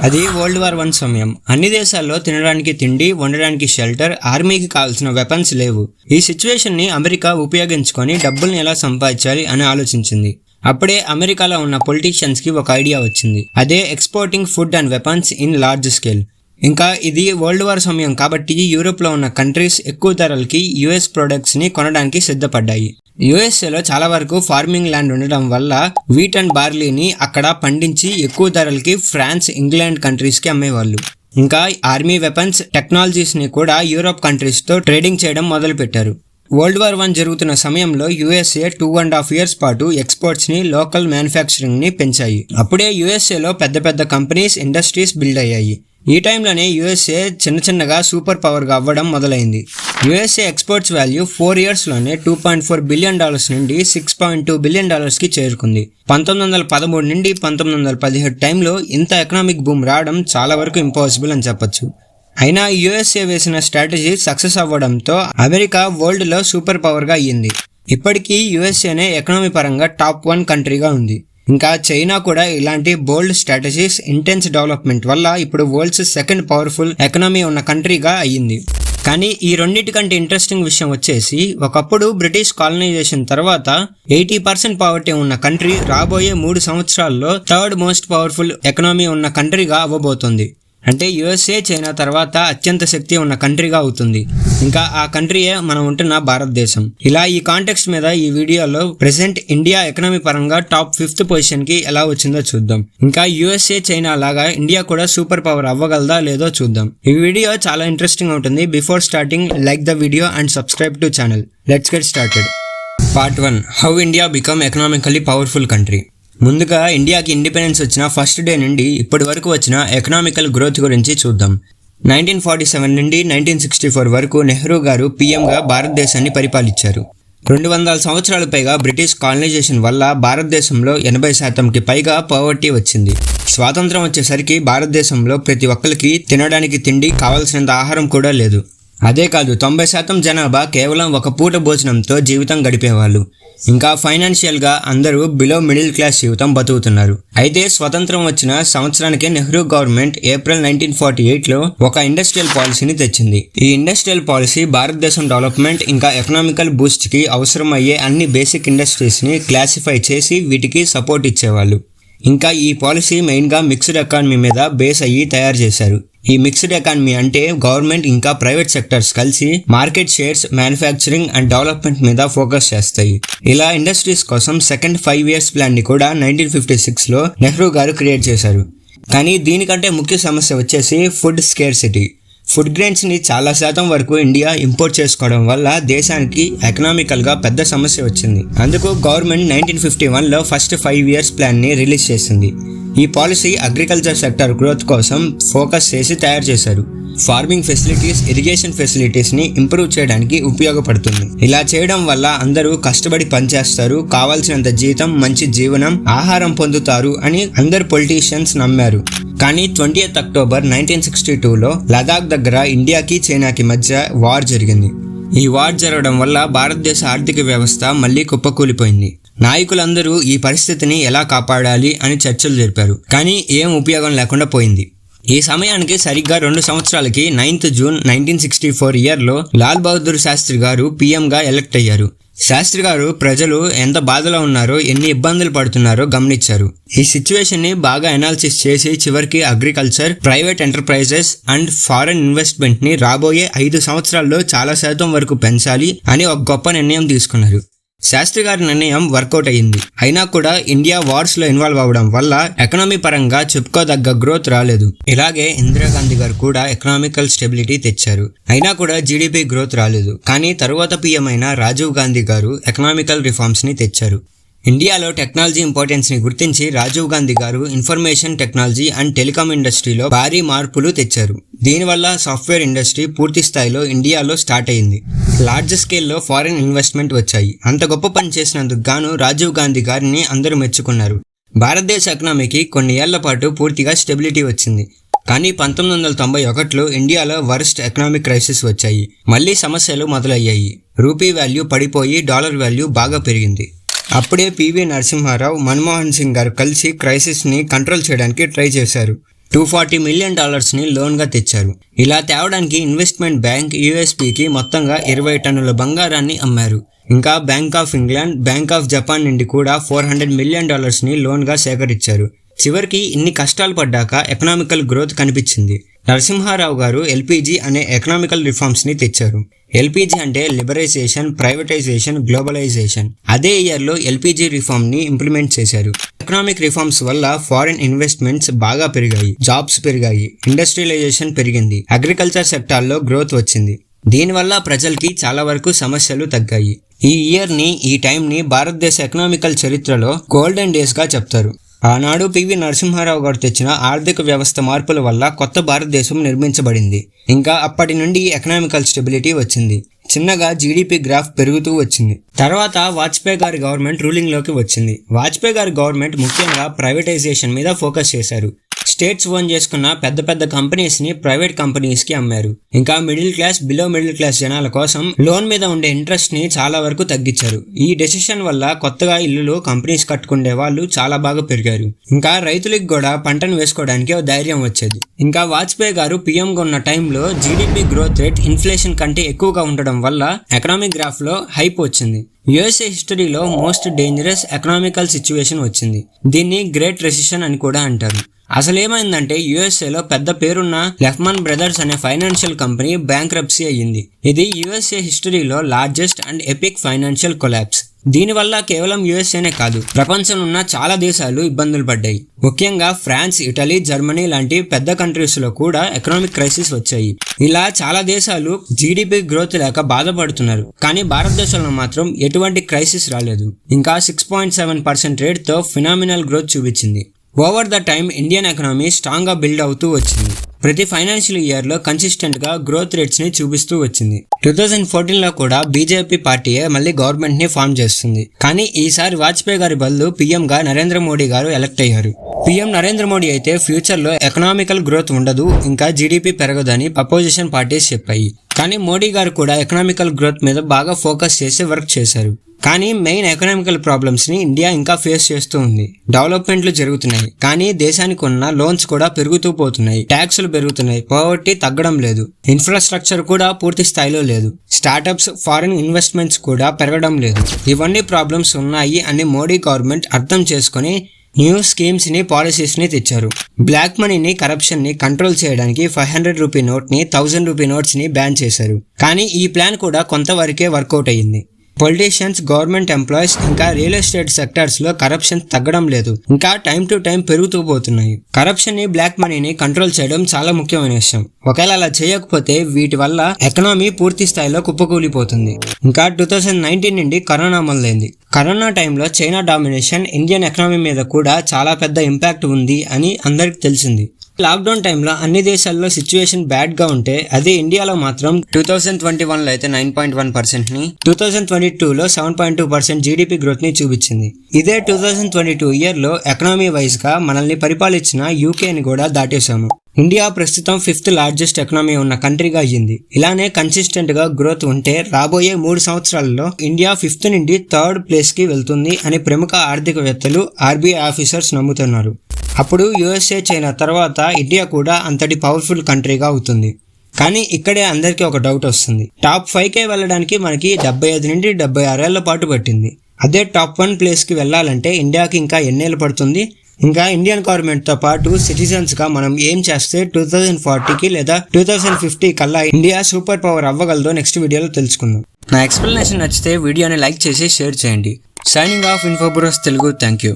అది World War I సమయం. అన్ని దేశాల్లో తినడానికి తిండి, ఉండడానికి షెల్టర్, ఆర్మీకి కావాల్సిన వెపన్స్ లేవు. ఈ సిచ్యువేషన్ ని అమెరికా ఉపయోగించుకొని డబ్బుల్ని ఎలా సంపాదించాలి అని ఆలోచించింది. అప్పుడే అమెరికాలో ఉన్న పొలిటీషియన్స్ కి ఒక ఐడియా వచ్చింది. అదే exporting food and weapons in large scale. ఇంకా ఇది వరల్డ్ వార్ సమయం కాబట్టి యూరోప్ లో ఉన్న కంట్రీస్ ఎక్కువ ధరలకి యుఎస్ ప్రొడక్ట్స్ ని కొనడానికి సిద్ధపడ్డాయి. యుఎస్ఏలో చాలా వరకు ఫార్మింగ్ ల్యాండ్ ఉండడం వల్ల వీట్ అండ్ బార్లీని అక్కడ పండించి ఎక్కువ ధరలకి ఫ్రాన్స్, ఇంగ్లాండ్ కంట్రీస్ కి అమ్మేవాళ్ళు. ఇంకా ఆర్మీ వెపన్స్, టెక్నాలజీస్ ని కూడా యూరోప్ కంట్రీస్ తో ట్రేడింగ్ చేయడం మొదలు పెట్టారు. World War I జరుగుతున్న సమయంలో యుఎస్ఏ 2.5 years పాటు ఎక్స్పోర్ట్స్ ని, లోకల్ మ్యానుఫ్యాక్చరింగ్ ని పెంచాయి. అప్పుడే యుఎస్ఏలో పెద్ద పెద్ద కంపెనీస్, ఇండస్ట్రీస్ బిల్డ్ అయ్యాయి. ఈ టైంలోనే యుఎస్ఏ చిన్నగా సూపర్ పవర్ గా అవ్వడం మొదలైంది. యుఎస్ఏ ఎక్స్పోర్ట్స్ వాల్యూ 4 years లోనే $2.4 billion నుండి $6.2 billion కి చేరుకుంది. 1913 నుండి 1917 టైంలో ఇంత ఎకనామిక్ బూమ్ రావడం చాలా వరకు ఇంపాసిబుల్ అని చెప్పొచ్చు. అయినా యుఎస్ఏ వేసిన స్ట్రాటజీ సక్సెస్ అవ్వడంతో అమెరికా వరల్డ్ లో సూపర్ పవర్ గా అయ్యింది. ఇప్పటికీ యుఎస్ఏనే ఎకనామీ పరంగా టాప్ 1 కంట్రీగా ఉంది. ఇంకా చైనా కూడా ఇలాంటి బోల్డ్ స్ట్రాటజీస్, ఇంటెన్స్ డెవలప్మెంట్ వల్ల ఇప్పుడు వరల్డ్స్ సెకండ్ పవర్ఫుల్ ఎకనామీ ఉన్న కంట్రీగా అయ్యింది. కానీ ఈ రెండింటికంటే ఇంట్రెస్టింగ్ విషయం వచ్చేసి, ఒకప్పుడు బ్రిటిష్ కాలనైజేషన్ తర్వాత 80% పావర్టీ ఉన్న కంట్రీ రాబోయే 3 సంవత్సరాల్లో థర్డ్ మోస్ట్ పవర్ఫుల్ ఎకనామీ ఉన్న కంట్రీగా అవ్వబోతుంది. అంటే యుఎస్ఏ, చైనా తర్వాత అత్యంత శక్తి ఉన్న కంట్రీగా అవుతుంది. ఇంకా ఆ కంట్రీయే మనం ఉంటున్న భారతదేశం. ఇలా ఈ కాంటెక్స్ట్ మీద ఈ వీడియోలో ప్రెసెంట్ ఇండియా ఎకనామీ పరంగా టాప్ 5th పొజిషన్ కి ఎలా వచ్చిందో చూద్దాం. ఇంకా యుఎస్ఏ, చైనా లాగా ఇండియా కూడా సూపర్ పవర్ అవ్వగలదా లేదో చూద్దాం. ఈ వీడియో చాలా ఇంట్రెస్టింగ్ ఉంటుంది. Before starting, like the video and subscribe to channel. Let's get started. Part 1, how India become economically powerful country. ముందుగా ఇండియాకి ఇండిపెండెన్స్ వచ్చిన ఫస్ట్ డే నుండి ఇప్పటి వరకు వచ్చిన ఎకనామికల్ గ్రోత్ గురించి చూద్దాం. 1947 నుండి 1964 వరకు నెహ్రూ గారు పీఎంగా భారతదేశాన్ని పరిపాలించారు. 200 సంవత్సరాలు పైగా బ్రిటిష్ కాలనైజేషన్ వల్ల భారతదేశంలో 80%కి పైగా పావర్టీ వచ్చింది. స్వాతంత్రం వచ్చేసరికి భారతదేశంలో ప్రతి ఒక్కరికి తినడానికి తిండి, కావాల్సినంత ఆహారం కూడా లేదు. అదే కాదు, 90% జనాభా కేవలం ఒక పూట భోజనంతో జీవితం గడిపేవాళ్ళు. ఇంకా ఫైనాన్షియల్ గా అందరూ బిలో మిడిల్ క్లాస్ జీవితం బతుకుతున్నారు. అయితే స్వతంత్రం వచ్చిన సంవత్సరానికే నెహ్రూ గవర్నమెంట్ ఏప్రిల్ 1948లో ఒక ఇండస్ట్రియల్ పాలసీని తెచ్చింది. ఈ ఇండస్ట్రియల్ పాలసీ భారతదేశం డెవలప్మెంట్ ఇంకా ఎకనామికల్ బూస్ట్ కి అవసరమయ్యే అన్ని బేసిక్ ఇండస్ట్రీస్ ని క్లాసిఫై చేసి వీటికి సపోర్ట్ ఇచ్చేవాళ్ళు. ఇంకా ఈ పాలసీ మెయిన్ గా మిక్స్డ్ ఎకానమీ మీద బేస్ అయ్యి తయారు చేశారు. ఈ మిక్స్డ్ ఎకానమీ అంటే గవర్నమెంట్ ఇంకా ప్రైవేట్ సెక్టర్స్ కలిసి market shares, manufacturing and development మీద ఫోకస్ చేస్తాయి. ఇలా ఇండస్ట్రీస్ కోసం సెకండ్ 5 years ప్లాన్ ని కూడా 1956లో నెహ్రూ గారు క్రియేట్ చేశారు. కానీ దీనికంటే ముఖ్య సమస్య వచ్చేసి ఫుడ్ స్కేర్సిటీ. ఫుడ్ గ్రెయిన్స్ ని చాలా శాతం వరకు ఇండియా ఇంపోర్ట్ చేసుకోవడం వల్ల దేశానికి ఎకనామికల్ గా పెద్ద సమస్య వచ్చింది. అందుకు గవర్నమెంట్ 1951లో ఫస్ట్ 5 years ప్లాన్ ని రిలీజ్ చేసింది. ఈ పాలసీ అగ్రికల్చర్ సెక్టర్ గ్రోత్ కోసం ఫోకస్ చేసి తయారు చేశారు. ఫార్మింగ్ ఫెసిలిటీస్, ఇరిగేషన్ ఫెసిలిటీస్ ని ఇంప్రూవ్ చేయడానికి ఉపయోగపడుతుంది. ఇలా చేయడం వల్ల అందరూ కష్టపడి పనిచేస్తారు, కావాల్సినంత జీతం, మంచి జీవనం, ఆహారం పొందుతారు అని అందరు పొలిటీషియన్స్ నమ్మారు. కానీ 20th October 1962లో లదాఖ్ దగ్గర ఇండియాకి, చైనాకి మధ్య వార్ జరిగింది. ఈ వార్ జరగడం వల్ల భారతదేశ ఆర్థిక వ్యవస్థ మళ్లీ కుప్పకూలిపోయింది. నాయకులందరూ ఈ పరిస్థితిని ఎలా కాపాడాలి అని చర్చలు జరిపారు. కానీ ఏం ఉపయోగం లేకుండా పోయింది. ఈ సమయానికి సరిగ్గా 2 సంవత్సరాలకి 9th June 1964 ఇయర్లో లాల్ బహదూర్ శాస్త్రి గారు పీఎంగా ఎలక్ట్ అయ్యారు. శాస్త్రి గారు ప్రజలు ఎంత బాధలో ఉన్నారో, ఎన్ని ఇబ్బందులు పడుతున్నారో గమనించారు. ఈ సిచ్యువేషన్ ని బాగా అనాలిసిస్ చేసి చివరికి agriculture, private enterprises and foreign investment ని రాబోయే 5 సంవత్సరాల్లో చాలా శాతం వరకు పెంచాలి అని ఒక గొప్ప నిర్ణయం తీసుకున్నారు. శాస్త్రి గారి నిర్ణయం వర్కౌట్ అయ్యింది. అయినా కూడా ఇండియా వార్స్ లో ఇన్వాల్వ్ అవ్వడం వల్ల ఎకనామీ పరంగా చెప్పుకోదగ్గ గ్రోత్ రాలేదు. ఇలాగే ఇందిరాగాంధీ గారు కూడా ఎకనామికల్ స్టెబిలిటీ తెచ్చారు. అయినా కూడా జీడీపీ గ్రోత్ రాలేదు. కానీ తరువాత పీఎం అయిన రాజీవ్ గాంధీ గారు ఎకనామికల్ రిఫార్మ్స్ ని తెచ్చారు. ఇండియాలో టెక్నాలజీ ఇంపార్టెన్స్ ని గుర్తించి రాజీవ్ గాంధీ గారు ఇన్ఫర్మేషన్ టెక్నాలజీ అండ్ టెలికాం ఇండస్ట్రీలో భారీ మార్పులు తెచ్చారు. దీనివల్ల సాఫ్ట్వేర్ ఇండస్ట్రీ పూర్తి స్థాయిలో ఇండియాలో స్టార్ట్ అయింది. లార్జ్ స్కేల్లో ఫారిన్ ఇన్వెస్ట్మెంట్ వచ్చాయి. అంత గొప్ప పని చేసినందుకు గాను రాజీవ్ గాంధీ గారిని అందరూ మెచ్చుకున్నారు. భారతదేశ ఎకనామీకి కొన్ని ఏళ్ల పాటు పూర్తిగా స్టెబిలిటీ వచ్చింది. కానీ 1991లో ఇండియాలో వర్స్ట్ ఎకనామిక్ క్రైసిస్ వచ్చాయి. మళ్లీ సమస్యలు మొదలయ్యాయి. రూపీ వాల్యూ పడిపోయి డాలర్ వాల్యూ బాగా పెరిగింది. అప్పుడే పివి నరసింహారావు, మన్మోహన్ సింగ్ గారు కలిసి క్రైసిస్ ని కంట్రోల్ చేయడానికి ట్రై చేశారు. $240 మిలియన్ ని లోన్గా తెచ్చారు. ఇలా తేవడానికి ఇన్వెస్ట్మెంట్ బ్యాంక్ యూఎస్పీకి మొత్తంగా 20 టన్నుల బంగారాన్ని అమ్మారు. ఇంకా bank of England, bank of Japan నుండి కూడా $400 మిలియన్ ని లోన్గా సేకరించారు. చివరికి ఇన్ని కష్టాలు పడ్డాక ఎకనామికల్ గ్రోత్ కనిపించింది. నరసింహారావు గారు ఎల్పీజీ అనే ఎకనామికల్ రిఫార్మ్స్ని తెచ్చారు. ఎల్పీజీ అంటే లిబరైజేషన్, ప్రైవేటైజేషన్, గ్లోబలైజేషన్. అదే ఇయర్లో ఎల్పీజీ రిఫార్మ్ని ఇంప్లిమెంట్ చేశారు. ఎకనామిక్ రిఫార్మ్స్ వల్ల ఫారిన్ ఇన్వెస్ట్మెంట్స్ బాగా పెరిగాయి, జాబ్స్ పెరిగాయి, ఇండస్ట్రియలైజేషన్ పెరిగింది, అగ్రికల్చర్ సెక్టార్లో గ్రోత్ వచ్చింది. దీనివల్ల ప్రజలకి చాలా వరకు సమస్యలు తగ్గాయి. ఈ ఇయర్ని, ఈ టైంని భారతదేశ ఎకనామికల్ చరిత్రలో గోల్డెన్ డేస్గా చెప్తారు. ఆనాడు పివి నరసింహారావు గారు తెచ్చిన ఆర్థిక వ్యవస్థ మార్పుల వల్ల కొత్త భారతదేశం నిర్మించబడింది. ఇంకా అప్పటి నుండి ఎకనామికల్ స్టెబిలిటీ వచ్చింది. చిన్నగా జీడిపి గ్రాఫ్ పెరుగుతూ వచ్చింది. తర్వాత వాజ్పేయి గారి గవర్నమెంట్ రూలింగ్లోకి వచ్చింది. వాజ్పేయి గారి గవర్నమెంట్ ముఖ్యంగా ప్రైవేటైజేషన్ మీద ఫోకస్ చేశారు. స్టేట్స్ ఓన్ చేసుకున్న పెద్ద పెద్ద కంపెనీస్ని ప్రైవేట్ కంపెనీస్కి అమ్మారు. ఇంకా middle class, below middle class జనాల కోసం లోన్ మీద ఉండే ఇంట్రెస్ట్ని చాలా వరకు తగ్గించారు. ఈ డెసిషన్ వల్ల కొత్తగా ఇల్లులు, కంపెనీస్ కట్టుకునే వాళ్ళు చాలా బాగా పెరిగారు. ఇంకా రైతులకు కూడా పంటను వేసుకోవడానికి ధైర్యం వచ్చేది. ఇంకా వాజ్పేయి గారు పీఎంగా ఉన్న టైంలో జీడిపి గ్రోత్ రేట్ ఇన్ఫ్లేషన్ కంటే ఎక్కువగా ఉండడం వల్ల ఎకనామిక్ గ్రాఫ్లో హైప్ వచ్చింది. యుఎస్ఏ హిస్టరీలో మోస్ట్ డేంజరస్ ఎకనామికల్ సిచ్యువేషన్ వచ్చింది. దీన్ని గ్రేట్ రెసిషన్ అని కూడా అంటారు. అసలేమైందంటే యుఎస్ఏలో పెద్ద పేరున్న లెహ్మన్ బ్రదర్స్ అనే ఫైనాన్షియల్ కంపెనీ బ్యాంక్రప్సీ అయ్యింది. ఇది యుఎస్ఏ హిస్టరీలో largest and epic financial collapse. దీనివల్ల కేవలం యుఎస్ఏనే కాదు, ప్రపంచంలో ఉన్న చాలా దేశాలు ఇబ్బందులు పడ్డాయి. ముఖ్యంగా ఫ్రాన్స్, ఇటలీ, జర్మనీ లాంటి పెద్ద కంట్రీస్ లో కూడా ఎకనామిక్ క్రైసిస్ వచ్చాయి. ఇలా చాలా దేశాలు జీడిపి గ్రోత్ లేక బాధపడుతున్నారు. కానీ భారతదేశంలో మాత్రం ఎటువంటి క్రైసిస్ రాలేదు. ఇంకా 6.7% రేట్తో ఫినామినల్ గ్రోత్ చూపించింది. Over the time Indian economy స్ట్రాంగ్గా బిల్డ్ అవుతూ వచ్చింది. ప్రతి ఫైనాన్షియల్ ఇయర్లో కన్సిస్టెంట్గా గ్రోత్ రేట్స్ని చూపిస్తూ వచ్చింది. 2014లో కూడా బీజేపీ పార్టీయే మళ్ళీ గవర్నమెంట్ని ఫామ్ చేస్తుంది. కానీ ఈసారి వాజ్పేయి గారి బదులు పీఎంగా నరేంద్ర మోడీ గారు ఎలక్ట్ అయ్యారు. పీఎం నరేంద్ర మోడీ అయితే ఫ్యూచర్లో ఎకనామికల్ గ్రోత్ ఉండదు, ఇంకా జీడిపి పెరగదని అపోజిషన్ పార్టీస్ చెప్పాయి. కానీ మోడీ గారు కూడా ఎకనామికల్ గ్రోత్ మీద బాగా ఫోకస్ చేసి వర్క్ చేశారు. కానీ మెయిన్ ఎకనామికల్ ప్రాబ్లమ్స్ని ఇండియా ఇంకా ఫేస్ చేస్తూ ఉంది. డెవలప్మెంట్లు జరుగుతున్నాయి, కానీ దేశానికి ఉన్న లోన్స్ కూడా పెరుగుతూ పోతున్నాయి. ట్యాక్సులు పెరుగుతున్నాయి, పావర్టీ తగ్గడం లేదు, ఇన్ఫ్రాస్ట్రక్చర్ కూడా పూర్తి స్థాయిలో లేదు, స్టార్టప్స్, ఫారిన్ ఇన్వెస్ట్మెంట్స్ కూడా పెరగడం లేదు. ఇవన్నీ ప్రాబ్లమ్స్ ఉన్నాయి అని మోడీ గవర్నమెంట్ అర్థం చేసుకుని న్యూ స్కీమ్స్ని, పాలసీస్ని తెచ్చారు. బ్లాక్ మనీని, కరప్షన్ని కంట్రోల్ చేయడానికి 500 రూపీ నోట్ని, 1000 రూపీ నోట్స్ని బ్యాన్ చేశారు. కానీ ఈ ప్లాన్ కూడా కొంతవరకే వర్కౌట్ అయ్యింది. పొలిటీషియన్స్, గవర్నమెంట్ ఎంప్లాయీస్, ఇంకా రియల్ ఎస్టేట్ సెక్టార్స్లో కరప్షన్ తగ్గడం లేదు, ఇంకా టైం టు టైం పెరుగుతూ పోతున్నాయి. కరప్షన్ని, బ్లాక్ మనీని కంట్రోల్ చేయడం చాలా ముఖ్యమైన విషయం. ఒకవేళ అలా చేయకపోతే వీటి వల్ల ఎకనామీ పూర్తి స్థాయిలో కుప్పకూలిపోతుంది. ఇంకా 2019 నుండి కరోనా మొదలైంది. కరోనా టైంలో చైనా డామినేషన్ ఇండియన్ ఎకనామీ మీద కూడా చాలా పెద్ద ఇంపాక్ట్ ఉంది అని అందరికి తెలిసింది. లాక్డౌన్ టైంలో అన్ని దేశాల్లో సిచ్యువేషన్ బ్యాడ్గా ఉంటే అదే ఇండియాలో మాత్రం 2021లో అయితే 9.1%ని, 2022లో 7.2% జీడిపి గ్రోత్ని చూపించింది. ఇదే 2022 ఇయర్లో ఎకనామీ వైజ్గా మనల్ని పరిపాలించిన యూకేని కూడా దాటేశాము. ఇండియా ప్రస్తుతం 5th లార్జెస్ట్ ఎకనామీ ఉన్న కంట్రీగా అయ్యింది. ఇలానే కన్సిస్టెంట్గా గ్రోత్ ఉంటే రాబోయే 3 సంవత్సరాలలో ఇండియా 5th నుండి 3rd ప్లేస్కి వెళ్తుంది అని ప్రముఖ ఆర్థికవేత్తలు, ఆర్బీఐ ఆఫీసర్స్ నమ్ముతున్నారు. అప్పుడు యుఎస్ఏ, చైనా తర్వాత ఇండియా కూడా అంతటి పవర్ఫుల్ కంట్రీగా అవుతుంది. కానీ ఇక్కడే అందరికీ ఒక డౌట్ వస్తుంది. టాప్ 5కే వెళ్ళడానికి మనకి 75 నుండి 76 ఏళ్ల పాటు పట్టింది. అదే టాప్ 1 ప్లేస్కి వెళ్ళాలంటే ఇండియాకి ఇంకా ఎన్నేళ్ళు పడుతుంది? ఇంకా ఇండియన్ గవర్నమెంట్తో పాటు సిటిజన్స్గా మనం ఏం చేస్తే 2040కి లేదా 2050 కల్లా ఇండియా సూపర్ పవర్ అవ్వగలదో నెక్స్ట్ వీడియోలో తెలుసుకుందాం. నా ఎక్స్ప్లెనేషన్ నచ్చితే వీడియోని లైక్ చేసి షేర్ చేయండి. Signing off Infobros Telugu. Thank you.